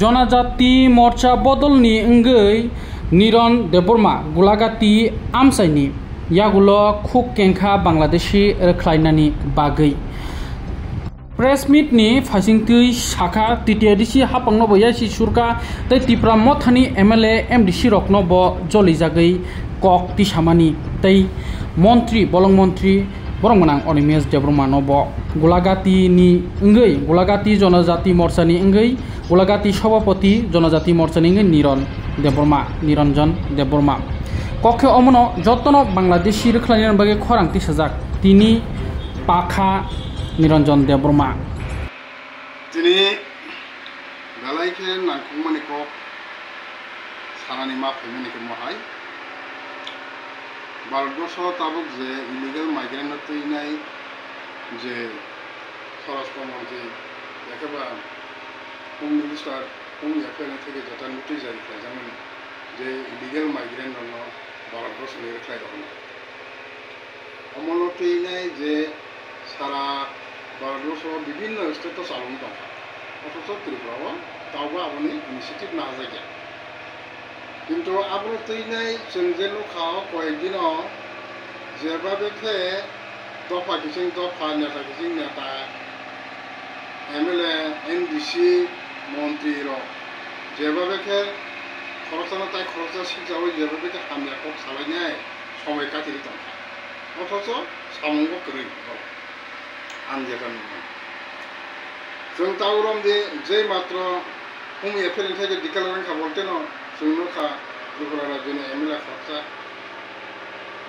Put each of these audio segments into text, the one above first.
জনজাতি মোর্চা বদলনি অঙ্গৈ নিরন দেববর্মা গোলাঘাটি আমসাইনি ইয়াগুলো খুব কেंखा বাংলাদেশি রখ্লাইনানি বাগৈ প্রেস মিটনি ফাইसिंगतुई शाखा टिटिआरडीसी हापांनो बयासि सुरका तै तिप्रा मथानि एमएलए एमडीसी रखनो ब जलि जागै कक तिसामानि तै मंत्री बलं मंत्री बरंगनां अनिमेश देबबर्मा ब गोलाघाटी नि अंगै गोलाघाटी जनजाति मोर्चानि अंगै गोलाघाटी सभापति जनजाति मोर्चानि अंगै निरंजन देबबर्मा कखे अमनो जतन बांग्लादेशी रख्लायनानि बागै खरांथि साजाक तिनि पाखा निरंजन देबबर्मा दिनै बेलायखे नांखुमानिखौ सानानि माफैमानिखौ महाय भारतबर्षआव ताबुक जे इलिगेल माइग्रेंट थैनाय जे स्वराष्ट्र मंत्री एखेबा होम मिनिस्टार होम एफेयारनि थाखाय जता नोटिस जारि खालामजामोन जे इलिगेल माइग्रेंट दङ भारतबर्षनि रख्लाय दङ अमल थैनाय जे सारा भारतबर्षआव विभिन्न स्टेट चालुनो दं अथच त्रिपुरायाव दावबा आबनि इनिशिएटिभ ना जायगा किन्तु आबनि थैनाय जों जे लुखाव कयेकदिनाव जेबाबेखे दफा किसिं दफा नेता किसिं नेता एमएलए एमडीसी मंत्री र जेबाबेखे खरसाना ताय खरसा सिजावै जेबाबेखे हामलाखौ सालायनाय समय काटिरि दं अथच सामुंगो करै आनजादा नुनो जों ताउरम दे जे मात्र होम एफेयारनि थाखाय डिक्लेरेशन खाबलतेन जोंनो खा त्रिपुरा राज्यनि एमएलए खरसा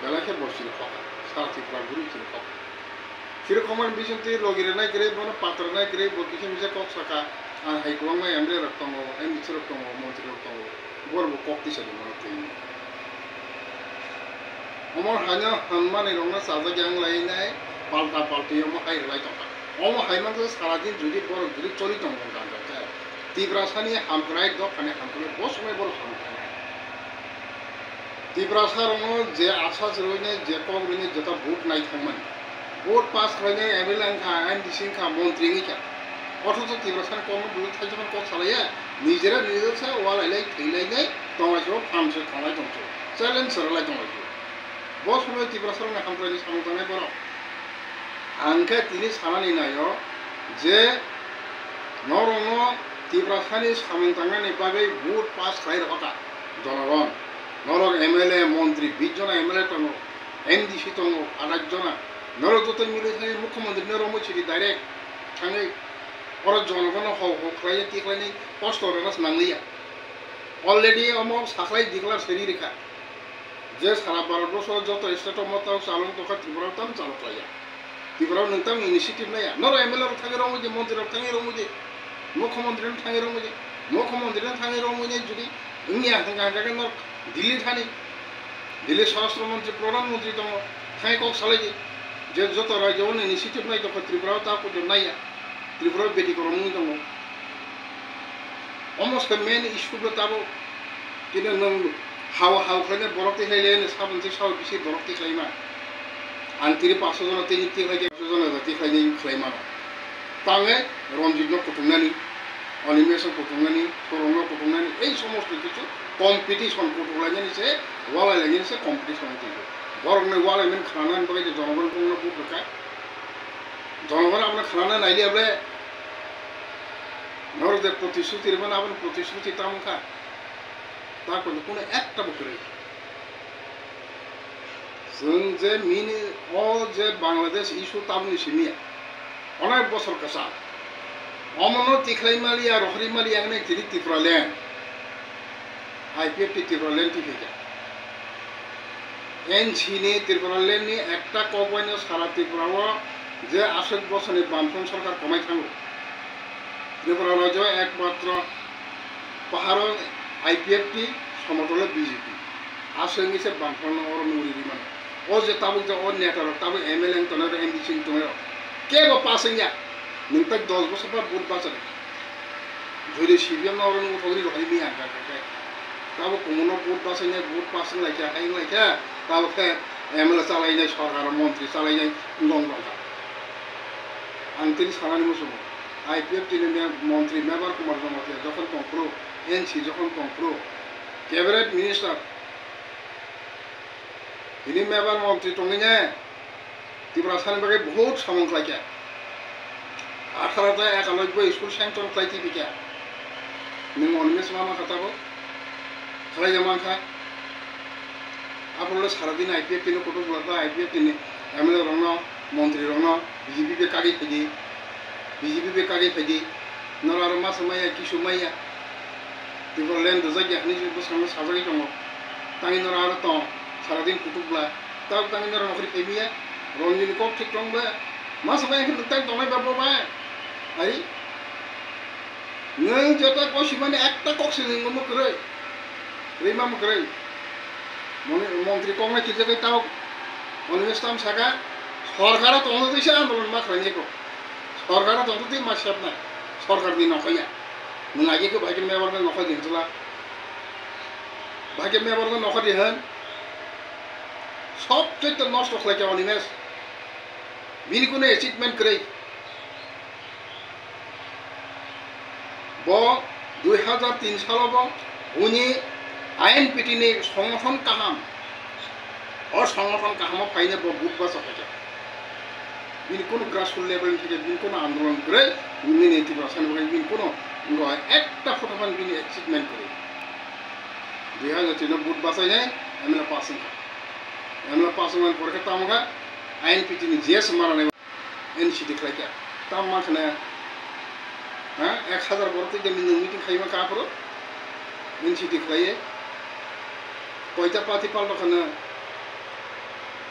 बेलाखे बसिर खका साथिफ्रा गुरुतिर खका सिरखमान बिसंति लगिरनाय ग्रे बन पात्रनाय ग्रे बकिसे मिसे कक सका आन हाइकवांनाय एमएलए रक्तंग एमडीसी रक्तंग मंत्री रक्तंग बरबो कक्ति सदि मनते अमर हाना हनमाने रंना साजा ग्यां लायनाय पाल्टा पाल्टी हाई लाइट हाईमान सारा दिन जुदी बर जुदी चलि दं गांजा तिब्रासानि हामग्राय दखाने हामग्राय बहुत समय बर हामग्राय तिब्रासारनो जे आशा जरैने जे कग्रिनि जता भोट नायखांमोन भोट पास खालायनाय एमएलए खा एमडीसी खा मंत्री खा अथच तिब्रासानि कम बुलु थाइजमान कक सालाया निजेरा निजेसा वालायलाय थैलायनाय दंगायसो फामसे थांलाय दंसो चैलेंज सरलाय दंगायसो बहुत समय तिब्रासारनो हामग्रायनि सामजानाय बर आंखे तिनि सानानि नायो जे नरंग तिब्रासानि सामंतांनानि बागै भोट पास खालाय रखा जनगण नरक एमएलए मंत्री 20 जना एमएलए दङ एमडीसी दङ 28 जना नरक जत मिले थानाय मुख्यमंत्री नरमो सिरि डाइरेक्ट थाङै अर जनगण हौ खालाय तिख्लायनि कष्ट रनास नांलिया अलरेडी अमो साखलाय दिक्लार सेरि रेखा जे सारा भारतबर्षआव जत स्टेट मताव चालुं दखा त्रिपुरायाव ताम चालुख्लाया त्रिपुरायाव नोंथां इनिशिएटिभ नाया नर एमएलए थाङै रंमुजे मंत्री थाङै रंमुजे मुख्यमंत्री थाङै रंमुजे मुख्यमंत्री थाङै रंमुजे जुदि इंनिया गांजागोन नर दिल्ली थानि दिल्ली स्वराष्ट्र मंत्री प्रधानमंत्री दङ थाङै कक सालायजे जे जत राज्योआव इनिशिएटिभ नाय दखा त्रिपुरायाव ताको नाया त्रिपुरायाव बेदि करमुनि दङ अलमोस्ट मेन इश्यूबो ताबो किन्तु नों हाव खालायनाय बरकति खालायनाय साबनसे साव बिसि बरकति खालायमा आं तिरि 500 जना तिनि तिखाय 500 जना जाति खायनि खालायमा ताङे रनजितनो कुटुंनानि अनिमेशनो कुटुंनानि सरंनो कुटुंनानि এই সমস্ত কিছু কম্পিটিশন কুটুলাयनानि से वालायलायनानि से कम्पिटिशन दियो बरंनो वालायमेन खालामनानै बागै जनगणखौनो बुरका जनगण आपने खालामना नायलियाब्ले नरदे प्रतिश्रुति रबन आपन प्रतिश्रुति तामखा ताको কোনো একটা বছরে जों जे मिनि अल जे बांग्लादेश इशू ताबनि सिमिया अनेक बছর कसा अमनो तिख्लायमाली आरो हरिमाली आंने तिरि त्रिपुरालेण्ड आईपीएफटी त्रिपुरालेण्ड टिकेजा एनसीनि त्रिपुरालेण्डनि একটা कबायनो सारा त्रिपुराव जे 80 বছরनि बामफ्रम सरकार कमाय थाङो त्रिपुरा राज्य एकमात्र पाहाड़ आईपीएफटी समतल बीजेपी आसंगी से बामफ्रम अरनमुरि माने ओ जे ताबुक जे ओ नेतार ताबुक एमएलए तनार एमडीसी तनार केबो पासिंया नोंता 10 বছর बा बुट बाचर जुदि सिबिएम अरन उठगरि रहाय मिया गाका ताबुक कोनो बुट बासिंया बुट पासिं लायखा हाय लायखा ताबुक एमएलए चालायनाय सरकार मंत्री चालायनाय दं आं तिनि सानानि मोसुम आईपीएफ टीनि मंत्री मेबर कुमार दंमाथिया जखन कंक्रो NC যখন কংপ্রো ক্যাবিনেট মিনিস্টার তিনি মেবার মন্ত্রী টঙ্গিনে ত্রিপুরা সানি বাকি বহুত সামন খাইকে 18টা 91 স্কুল স্যাংশন খাইতি বিকে নং অনিমেষ মামা খাতাবো খালাই জামাখা আপনারা সারাদিন IPF তিনি কত বলতা IPF তিনি MLA রং মন্ত্রী রং BJP বে কাগি ফাইদি BJP বে কাগি ফাইদি নর আর মাস মাইয়া কি সুমাইয়া ত্রিপুরা ল্যান্ড জায়গা হানি যে বসানো সাজাই দङ তাই নর আর তো সারাদিন কুটুবলা তাও তাই নর নখরি ফাইবিয়া রঞ্জিনী কক ঠিক দংবা মাস মাইয়া কিন্তু তাই দমাই বাবা আই নং যেটা কষি মানে একটা কক্সি নং মকরে রিমা মকরে মন্ত্রী কংগ্রেস কিজে তাও অনিমেষ তাম সাকা সরকারা তন্ত দিছে আন্দোলন মা খাইনিকো সরকারা তন্ত দি মাসিয়াব না সরকার দি নকয়া নং আগেকে ভাইকে মেবার নকয় দিনছলা ভাইকে মেবার নকয় দিহন সবচেয়ে নষ্ট খাইকে অনিমেষ বিনি কোনো অ্যাচিভমেন্ট করে ব 2003 সালব উনি আইন পিটিনি সংগঠন কাহাম সংগঠন কাহাম ফাইনে বুধবার সকালে বিনি কোনো গ্রাসরুট লেভেল থেকে বিনি কোনো আন্দোলন করে বিনি ত্রিপুরা সানি বিনি কোনো একটা ফটোফান বিনি অ্যাচিভমেন্ট করে 2003 বুধবার চাই MLA পাসিং পরে তামগা আইন পিটিনি জেস মারানে NC দেখলাইকে তাম মাখনে হ্যাঁ 1000 বড়তে যে মিটিং খাইমা কাপড় NC দেখলাইয়ে কয়টা পাতি পাল্টাখানে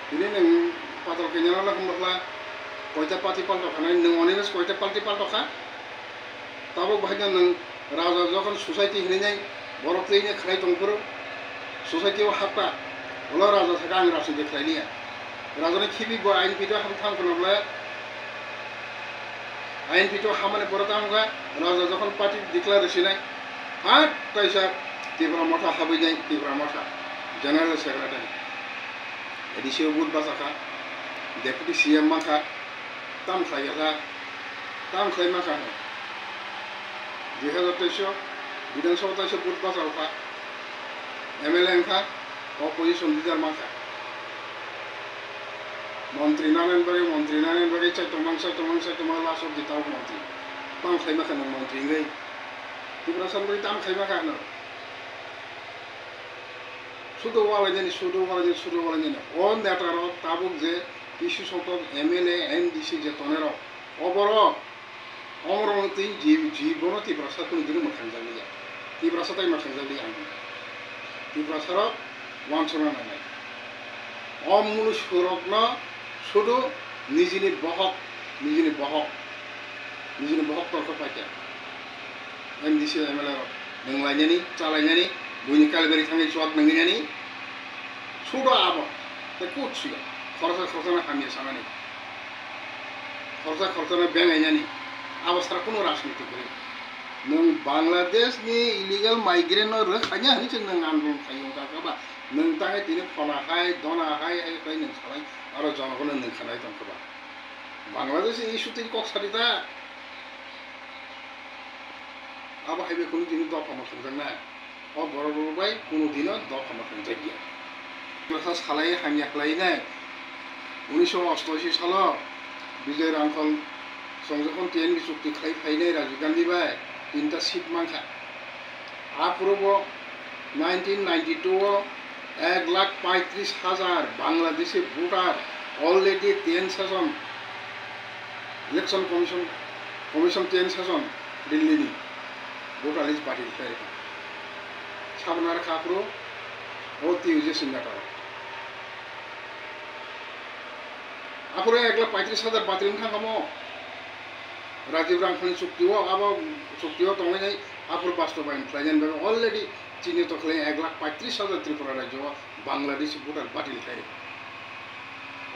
ini neng patal kenyala lah kembali kota pati palto karena neng onis kota pati palto kan tabuk bahagia neng raja jokan society ini nih borok ini kaya tongkuru society wahapa olah raja sekarang raja deklar ini ya raja ini kibi gua ain pito ham tham kenapa ain pito hamane porotam ga raja jokan pati deklarasi nih hat kaisa Tripura মঠা হাবি যাই Tripura মঠা general secretary এডিসিও বুধ বাসাখা deputy CM মাখা তাম খাইয়া তাম খাই মাখা 2023 বিধানসভা তাইছে বুধ বাসাখা MLA খা অপোজিশন লিডার মাখা মন্ত্রী নারায়ণ বাগে চাইতমাং লাসব দিতাও মন্ত্রী তাম খাই মাখা নং মন্ত্রী গই ত্রিপুরা সানবাই তাম খাই মাখা ন শুধু ওয়ালাইনি অন নেতার তাবুক যে কিছু সংখ্যক MLA MDC যে তনের অবর অমরণতি জীবন ত্রিপুরা কোনোদিনও মোখানজালি ত্রিপুরা তাই মোখানজালি আনি ত্রিপুরা ওয়ানসনা নাই অমূল সুরগ্ন শুধু নিজের বহক তর্ক পাইতে MDC MLA নংলাইনানি চালাইনানি Bunyi kalberi tangi cuak nenginya ni, sudah apa? Tekut sih, korsa kami sana ni, korsa na benganya ni, apa sekarang pun ras ni tukuri. Neng Bangladesh ni illegal migrant orang hanya ni cenderung andong kayu kakak bah, neng tangi tini pona hai, dona hai, kayu neng salai, orang jangan kau neng kanai tang kebah. Bangladesh ini isu tini kok sarita, apa hai bekunu tini doa pamer kerjanya. বড় বাই কোনোদিনও দখল জায়গা কথা সালাই হামিয়াখলাই নাই 1988 সাল বিজয় Rangkhol সংযখন TNB চুক্তি খাই ফাইনাই রাজীব গান্ধী বাই 3টা সিট মাংখা আপূর্ব 1992 1,35,000 Bangladeshi voter already 10 session election commission 10 session Delhi voter list বাতিল করে সাবনার কাপড় ভর্তি হয়েছে সিঙ্গাটার আপরে 1,35,000 বাতিল খাঙ্গামো রাজীব রাংখলনি চুক্তিও আবার চুক্তিও তঙাই নাই আপর বাস্তবায়ন খাইজান ভাবে অলরেডি চীনে তো খাই 1,35,000 ত্রিপুরা রাজ্য বাংলাদেশি ভোটার বাতিল খাই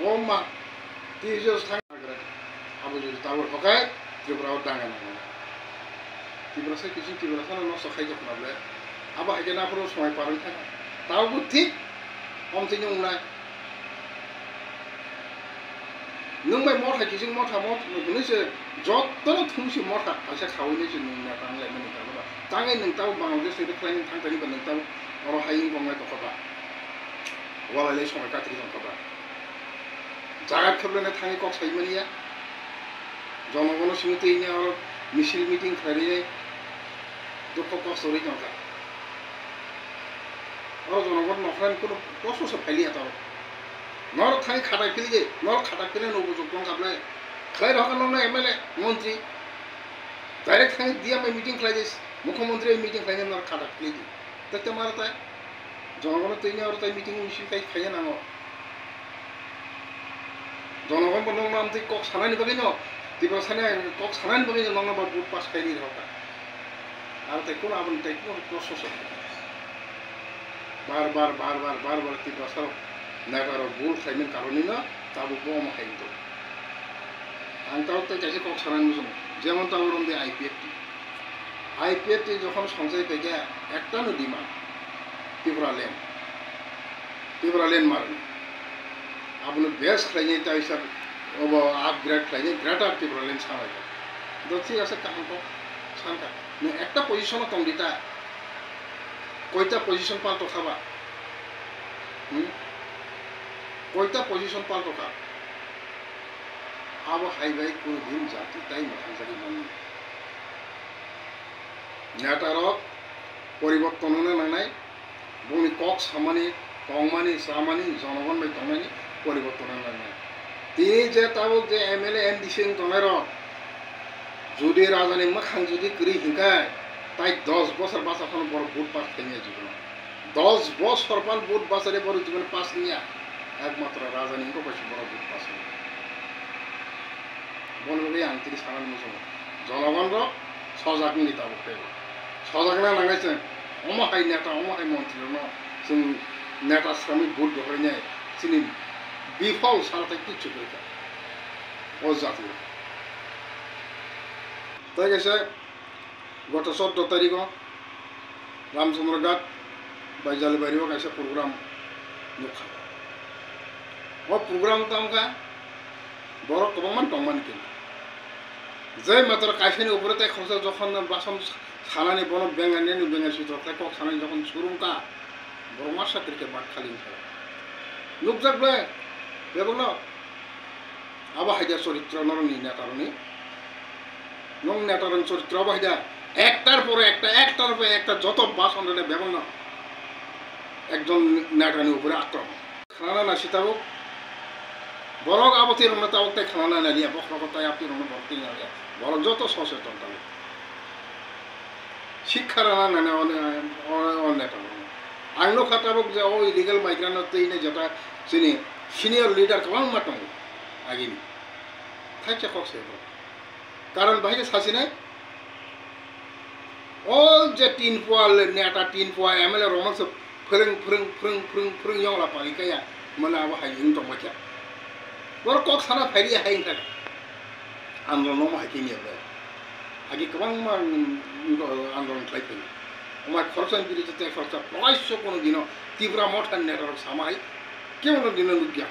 ও মা তিজস থাঙ্গা আবু যদি তাওর হকায় ত্রিপুরা দাঙ্গা না ত্রিপুরা সে কিছু ত্রিপুরা সারা নষ্ট খাই যখন বলে আবার হাইকে না পুরো সময় পার হয়ে থাকা তাও ঠিক অমতি নংলাই নংবাই মঠা কিছু মঠা মঠ নইছে যতন থুমসি মঠা পয়সা খাওয়াইছে নংনা টাংলাই মানে tangai nengtau Bangladesh ni klein tang tani ban nengtau oro haing bongai to khaba wala le somai katri tong khaba jagat khabla na thangi kok sai mania জনগণ সমিতি ini oro misil meeting khari dukho kok sori jongka oro জনগণ নখরান কোন কষ্ট সব ফাইলি আতা নর থাই খাটাই ফেলি যে নর খাটাই ফেলে নবজক দং কাবলে খাই রকম নন এমএলএ মন্ত্রী ডাইরেক্ট থাই দিয়া মাই মিটিং খাইছিস মুখ্যমন্ত্রী মিটিং খাইনে নর খাটাই ফেলি দি তাতে মারতা জনগণ তৈনি আর তাই মিটিং মিছিল খাই খাইয়া নাও জনগণ বন্ধ নাম তুই কক সানানি বাকি ন তিব্রা সানে কক সানানি বাকি নং বা বুট পাস খাইনি রকা আর তাই কোন আবন তাই কোন প্রসেস বারবার তিব্রা সার নাগার বুল খাইমেন কারণে না তাবো বম খাইতো আংটাও তাই যাইছে কক সানানি মুসুম যেমন তাও রন্দে আইপিএফটি যখন সংসদ থেকে একটা নদীমা ত্রিপুরা লেন মারেন আপনি বেশ খাইনি তাই হিসাব আপগ্রেড খাইনি গ্রেটার ত্রিপুরা লেন সারাই তো ঠিক আছে কাহামটো সানকা একটা পজিশন কম দিতা কয়টা পজিশন পাল্টো খাবা কয়টা পজিশন পাল্টো খা আবো হাইবাই কোন দিন জাতি তাই মাথাজারি মানি নেটারক পরিবর্তন নাই বমি কক সামানি টংমানি সামানি জনগণ বাই টংমানি পরিবর্তন নাই তিনি যে তাবক যে এমএলএ এম ডিসিং টংয়ের যদি রাজানি মাখান যদি করি হিংকায় তাই 10 বছর বাস এখন বড় ভোট পাস খেয়ে জীবন 10 বছর পাল ভোট বাসারে বড় জীবন পাস নিয়া একমাত্র রাজানি পাইছে বড় ভোট পাস বলবে আন্তরি সারান মুসল জনগণ সজাগ নি তাবক সজাগ না লাগাইছেন অমাহাই নেতা অমাহাই মন্ত্রী जों नेता श्रमिक भोट दहरनाय जोंनि बिफल साराथाय किच्छु गैया अ जातियाव তাই গেছে গত 14 তারিখও রামচন্দ্রঘাট বাইজালিবাড়িও গেছে প্রোগ্রাম নুখা ও প্রোগ্রাম তামকা বড় কমান টংমান কিন্তু যে মাত্র কাইফেনি উপরে তাই খরচা যখন বাসন সানানি বন বেঙ্গানি বেঙ্গাসি তাই কক সানানি যখন সুরুমকা বড়মার সাথে বাদ খালি লোক যাকবে বেবন আবা হাইদা চরিত্র নরনি নেতারনি নং নেতারন চরিত্র আবা হাইদা একটার পরে একটা যত বাসন রে বেবন একজন নেতারনি উপরে আক্রমণ খানা না সীতাবক বরক আবতি রং তাবক তাই খানা না নিয়া বকরকতায় আপনি রং ভর্তি না বরক যত সচেতন তাবো শিক্ষার না নেতা आंनो खाताबक जे ओ इलीगल माइग्रेंट तैने जता जोंनि सिनियर लिडार गोबां मा दं आगिनि थाइसे खक्से कारण बाहाय सासेने अल जे 3 पुआ नेता 3 पुआ एमएलए रोमांस फोरों यंला पालिकाया मला आबो हायिं दंबाय बर कक साना फाइरि हायिं था आन्दोलन मा हायिनि आगि गोबां मा आन्दोलन खालायफै আমার খরচান বিরুদ্ধে খরচা প্রকাশ্য কোনো দিন তীব্র মঠান নেতার সামাই কেমন দিন লুকিয়া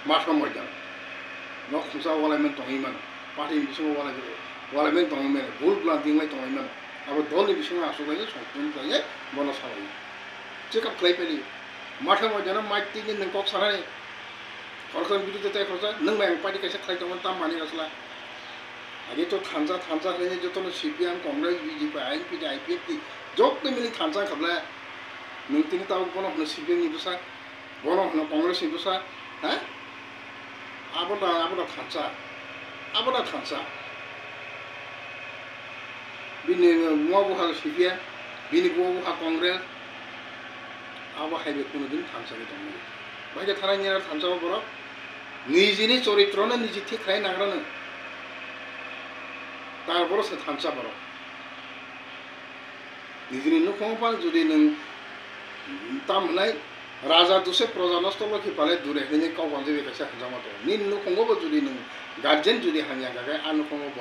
মাসম ময়দান নখুসা ওয়ালাইমেন টঙিমান পার্টি বিসঙ্গ ওয়ালাইমেন টঙিমেন ভুল প্লান দিংলাই টঙিমান আবার দলনি বিসঙ্গ আসলে সম্পূর্ণ প্রায় বন সালাই চেক আপ খাই পেলি মাঠে ময়দান মাইক তিনি নং কক সানাই খরচান বিরুদ্ধে খরচা নং মাই পার্টি কাছে খাইতমন তাম মানি আসলা आगे तो थांजा है जो तो CPM Congress BJP INP IPFT जब मिली थांजा खबला नोंतिनि ताव बन हनो सीपीएम नि दुसा बन हनो कांग्रेस नि दुसा हैं आबोदा थांजा बिनि मुवा बुहा सीपीएम बिनि बुहा कांग्रेस आबो हाइबे कोनो दिन थांजा दं बायगे थानायनि थांजा बर निजिनि चरित्रनो निजि ठीक खाय नाग्रानो তারপর সে থামসা বড় নিজের নুখংপা যদি নং তামনাই রাজা দুসে প্রজা নষ্ট লক্ষি পালে দূরে হেনে কাউকান যে বেকাছে হাজামাতো নিন নুখংব যদি নং গার্জেন যদি হানিয়া গাগায় আর নুখংব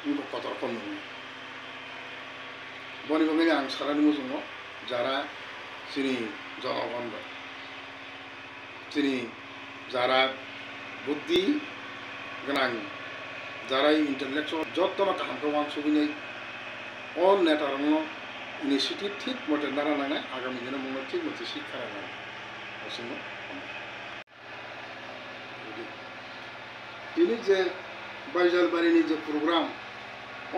উনকো কতর কম নং বনি বনি আং সারানি মুজুনো যারা চিনি জনগণ চিনি যারা বুদ্ধি গোনাं যারা ইন্টেলেকচুয়াল যত্ন কাহামखौ आं सुबुंनि all netarno initiative ঠিক মতে নারা নাঙে আগামী দিনে মনে ঠিক মতে শিক্ষা রাখা অসীম তিনি যে বাইজালবাড়িনি যে প্রোগ্রাম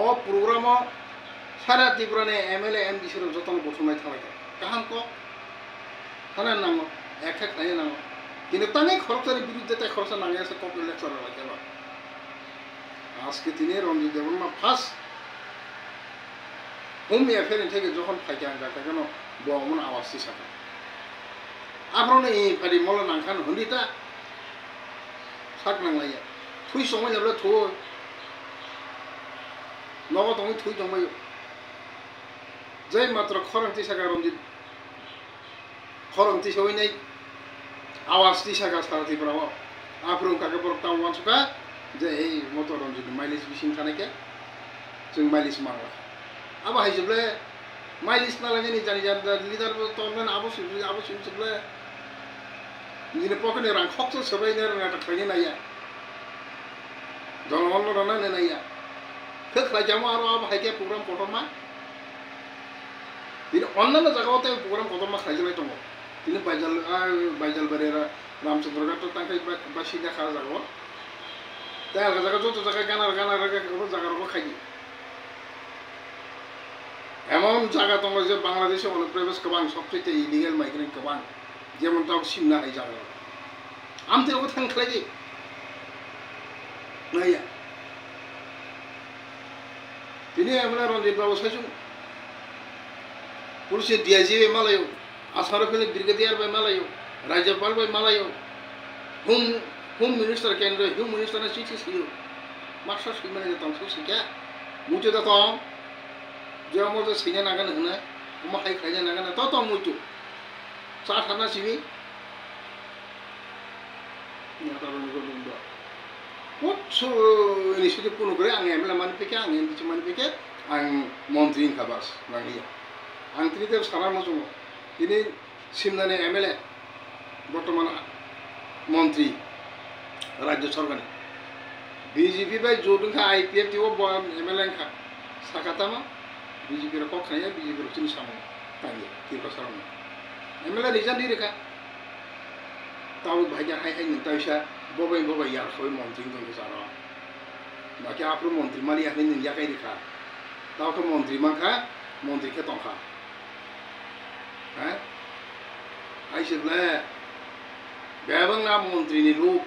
ও প্রোগ্রাম সারা ত্রিপুরানে এমএলএ এমডিসির যতন গঠনায় থাকে কাহান ক থানার নাম এক এক নাই নাম কিন্তু তানে খরচের বিরুদ্ধে তাই খরচা নাঙে আছে কত লেকচার লাগে আজকে তিনি রঞ্জিত দেববর্মা ফার্স্ট হোম এফেয়ার থেকে যখন ফাইকে আনগা কেন বমন আওয়াজ থাকে আপনার এই বাড়ি মল নাংখান হন্দিটা শাক নাংলাইয়া থুই সময় যাবলে থো নব তুমি থুই জমাই যে মাত্র খরংতি সাকা রঞ্জিত খরংতি সবাই নাই আওয়াজ সাকা সারা ত্রিপুরা আপনার কাকে বরতাম মানসুকা যে এই মতো রঞ্জিত মাইলিস বিসিং থানাকে जों माइलिस मारा अब हाइजोबले माइलिस नालागे नि जानि जान लिडार तमन आबो सुबले निने पकने रां खक्स सबै ने रां थागे नाया जनमन रना ने नाया खखला जामा आरो अब हाइके प्रोग्राम कटमा दिन अन्नान जगावते प्रोग्राम कटमा खाइजबाय दङ दिन बाइजाल बारेरा रामचंद्र गात तांखाय बासि देखा जागो दा जागा जतो जागा गाना जागा खाइ এমন জায়গা তোমরা যে বাংলাদেশে অনুপ্রবেশ গোবাং সবচেয়ে ইলিগাল মাইগ্রেন্ট গোবাং যেমন তাও সিমনা হাই জায়গা আমি তো থাকলে কি নাইয়া তিনি আমরা রঞ্জিত বাবু সাইজুং পুলিশের ডিআইজি বাই মালায়ো আসার ফেলে ব্রিগেডিয়ার বাই মালায়ো রাজ্যপাল বাই মালায়ো হোম মিনিস্টার কেন্দ্র হোম মিনিস্টার চিঠি ছিল মাস্টার সুইমানে যেতাম সুশিকা মুচে যেতাম যে আমাদের সিনে নাগান হনে আমার হাই খাইজা নাগান তত মুচু চা ঠান্ডা সিবি ইনিশিয়েটিভ কোনো করে আং এমএলএ মানি পেকে আং এমডিসি মানি পেকে আং মন্ত্রী খাবাস নাগিয়া আং তিনিতে সারা মজুম তিনি সিমনানি এমএলএ বর্তমান মন্ত্রী রাজ্য সরকারে বিজেপি বাই জোদুংখা আইপিএফ টিও এমএলএ খা সাকাতামা বিজেপি র কখানে বিজেপি র চিনি সামনে তাঙ্গে তিরপা সামনে এমএলএ রিজান দি রেখা তাও ভাইজা হাই হাই নতাইসা ববাই ইয়ার সই মন্ত্রী দং জারা বাকি আপরো মন্ত্রী মালি হাই নিন ইয়াকাই রেখা তাও তো মন্ত্রী মাখা মন্ত্রী কে তংখা হ্যাঁ আইসেবলে বেবং না মন্ত্রী নি লোক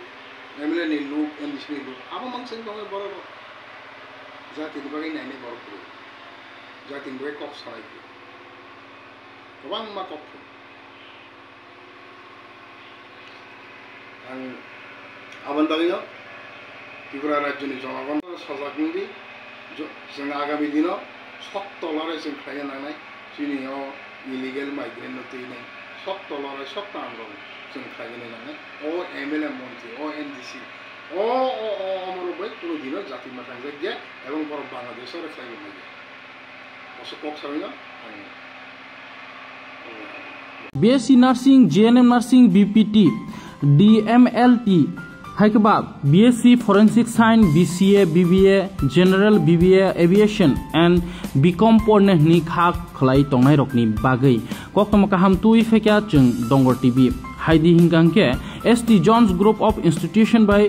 এমএলএ নি লোক এমডিসি নি লোক আবো মাংসিং দং বড় জাতি বাগै নাইনে বড় পুরো জাতি বই কক সারাই গোবাং মা কক आं आबान बागैनो त्रिपुरा राज्यनि जनगण सजागनि जों आगामी दिनाव सख्त लड़ाई जों खायनो नांनाय जोंनि इलिगेल माइग्रेन्ट थैनाय सख्त लड़ाई सख्त आन्दोलन जों खायनो नांनाय ओ एमएलए मन्त्री ओ एनडिसि ओ अमर बै कोनो दिनाव जाति माथां जायगा एवं बर बांग्लादेशआव रायज्लायनो नांगौ असो कक सारैनो BSc Nursing, GNM Nursing, BPT, DMLT, Haikaba, BSc Forensic Science, BCA, BBA, General BBA, Aviation, and BCom porne ni khak khlai tongnai rokni bagai. Koktom kaham tui fekya chung Dongor TV. Haidi hingangke ST Jones Group of Institution by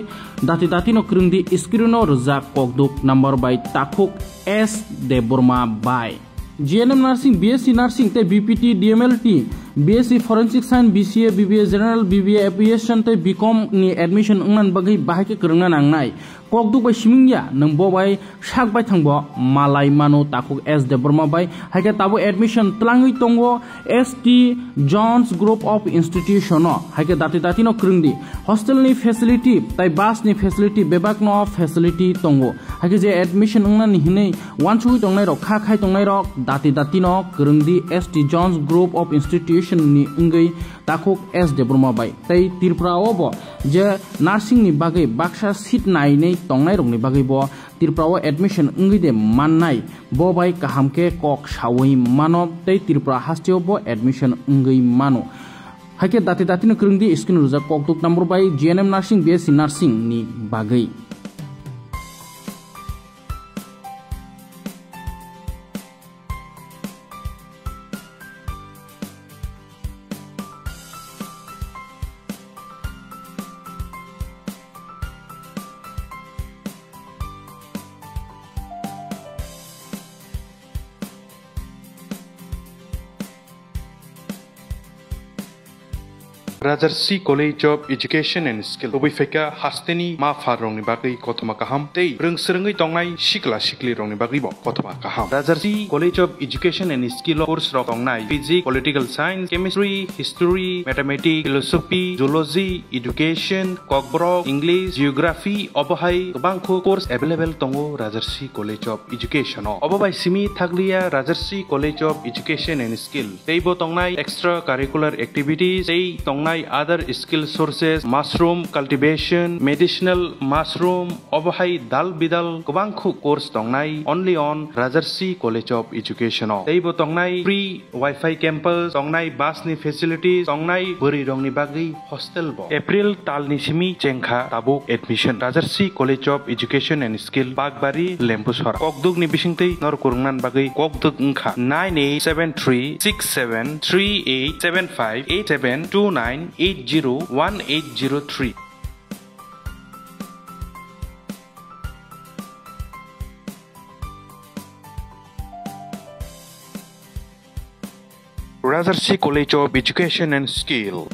Dati no krungdi iskrino rojak kokduk number by Takuk S Deborma by GNM Nursing, BSc Nursing, te BPT, DMLT, BSc Forensic Science, BCA, BBA, General BBA, Aviation, te BCom ni admission ungnan bagai bahake kerungan nangnai. Kokduk by simingya nangbo by shak by thangbo malai mano takuk S Deborma by hake tabo admission tlangi tongo ST Jones Group of Institution no hake dati no krungdi hostel ni facility tai bus ni facility bebak no facility tongo hake je admission ungnan ni hinei wanchui tongnai rok kha khai tongnai rok dati no krungdi ST Jones Group of Institution ni ungai takuk S Deborma by tai Tripura obo je nursing ni bagai baksa seat nai nei tongnai rok ni bagai bo Tripura admission ungai de mannai bo bai kahamke kok sawai mano tai Tripura hasteo bo admission ungai mano hake dati no krungdi skin ruja koktuk number by GNM Nursing, BSc Nursing ni bagai Rajarsi College of Education and Skill Obifeka Hasteni Ma Farong Bagi Kotoma Kaham Tei Rungserengi Tongnai Shikla Shikli Rong Bagi Bo Kotoma Kaham Rajarsi College of Education and Skill course Rong Tongnai Physics, Political Science, Chemistry, History, Mathematics, Philosophy, Zoology, Education, Kokborok, English, Geography, Obohai Bangko course available Tongo Rajarsi College of Education Obobai Simi Thaglia Rajarsi College of Education and Skill Teibo Tongnai extra curricular activities Tei Tongnai other skill sources mushroom cultivation medicinal mushroom Obohai Dal Bidal Kubangku course Tongnai only on Rajarsi College of Education Teibo Tongnai free Wi-Fi campus Tongnai bus ni facilities Tongnai Buri Rongni Bagi hostel bo April Talni Simi Chengkha Tabuk admission Rajarsi College of Education and Skill Bagbari Lempusora Kokduk ni Bisingtei Nor Kurungnan Bagi Kokduk Ngkha 987367388729801803 Rajarsi College of Education and Skill